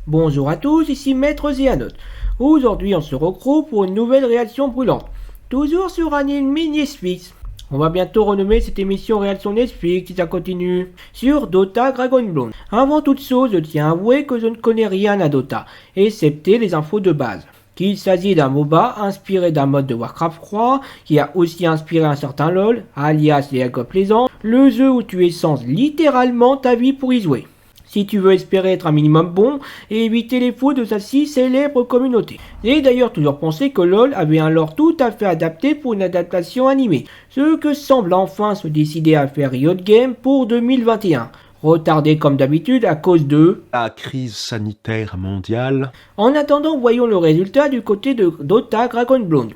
Bonjour à tous, ici Maître Zéanote. Aujourd'hui, on se regroupe pour une nouvelle réaction brûlante. Toujours sur un anime Netflix. On va bientôt renommer cette émission Réaction Netflix si ça continue. Sur Dota Dragon Ball. Avant toute chose, je tiens à avouer que je ne connais rien à Dota, excepté les infos de base. Qu'il s'agit d'un MOBA inspiré d'un mode de Warcraft 3, qui a aussi inspiré un certain LoL, alias les League of Legends, le jeu où tu essences littéralement ta vie pour y jouer. Si tu veux espérer être un minimum bon et éviter les faux de sa si célèbre communauté. J'ai d'ailleurs toujours pensé que LoL avait un lore tout à fait adapté pour une adaptation animée, ce que semble enfin se décider à faire Riot Games pour 2021. Retardé comme d'habitude à cause de la crise sanitaire mondiale. En attendant, voyons le résultat du côté de Dota Dragon Ball.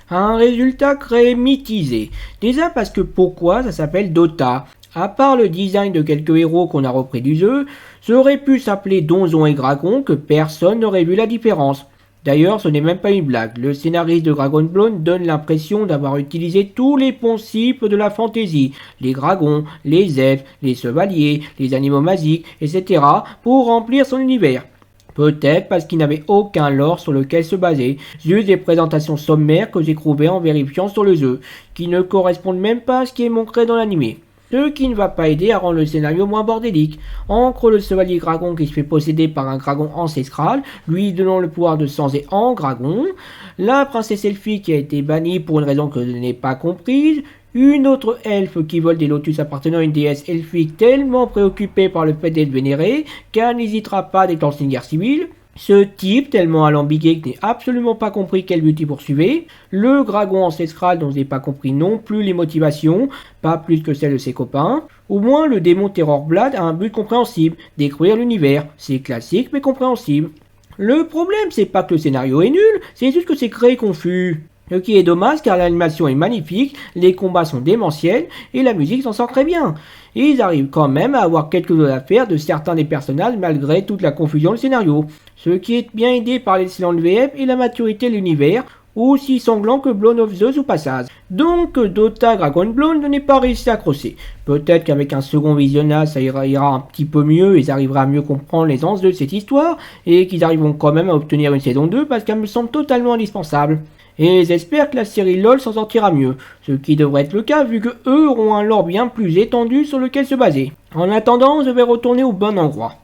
Un résultat très mitigé. Déjà parce que pourquoi ça s'appelle Dota? À part le design de quelques héros qu'on a repris du jeu, ça aurait pu s'appeler Donjon et Dragon que personne n'aurait vu la différence. D'ailleurs, ce n'est même pas une blague. Le scénariste de Dragon Ball donne l'impression d'avoir utilisé tous les principes de la fantasy, les dragons, les elfes, les chevaliers, les animaux magiques, etc. pour remplir son univers. Peut-être parce qu'il n'avait aucun lore sur lequel se baser, juste des présentations sommaires que j'ai trouvées en vérifiant sur le jeu, qui ne correspondent même pas à ce qui est montré dans l'animé. Ce qui ne va pas aider à rendre le scénario moins bordélique. Entre le chevalier dragon qui se fait posséder par un dragon ancestral, lui donnant le pouvoir de changer en dragon, la princesse elfique qui a été bannie pour une raison que je n'ai pas comprise, une autre elfe qui vole des lotus appartenant à une déesse elfique tellement préoccupée par le fait d'être vénérée qu'elle n'hésitera pas à déclencher une guerre civile, ce type tellement alambiqué que je n'ai absolument pas compris quel but il poursuivait, le dragon ancestral dont je n'ai pas compris non plus les motivations, pas plus que celles de ses copains, au moins le démon Terrorblade a un but compréhensible, détruire l'univers, c'est classique mais compréhensible. Le problème c'est pas que le scénario est nul, c'est juste que c'est créé confus. Ce qui est dommage car l'animation est magnifique, les combats sont démentiels et la musique s'en sort très bien. Et ils arrivent quand même à avoir quelque chose à faire de certains des personnages malgré toute la confusion du scénario. Ce qui est bien aidé par l'excellente VF et la maturité de l'univers, aussi sanglant que Blown of Zeus au passage. Donc Dota Dragon Ball n'est pas réussi à crosser. Peut-être qu'avec un second visionnage ça ira un petit peu mieux et ils arriveront à mieux comprendre les enjeux de cette histoire et qu'ils arriveront quand même à obtenir une saison 2 parce qu'elle me semble totalement indispensable. Et j'espère que la série LoL s'en sortira mieux, ce qui devrait être le cas vu que eux auront un lore bien plus étendu sur lequel se baser. En attendant, je vais retourner au bon endroit.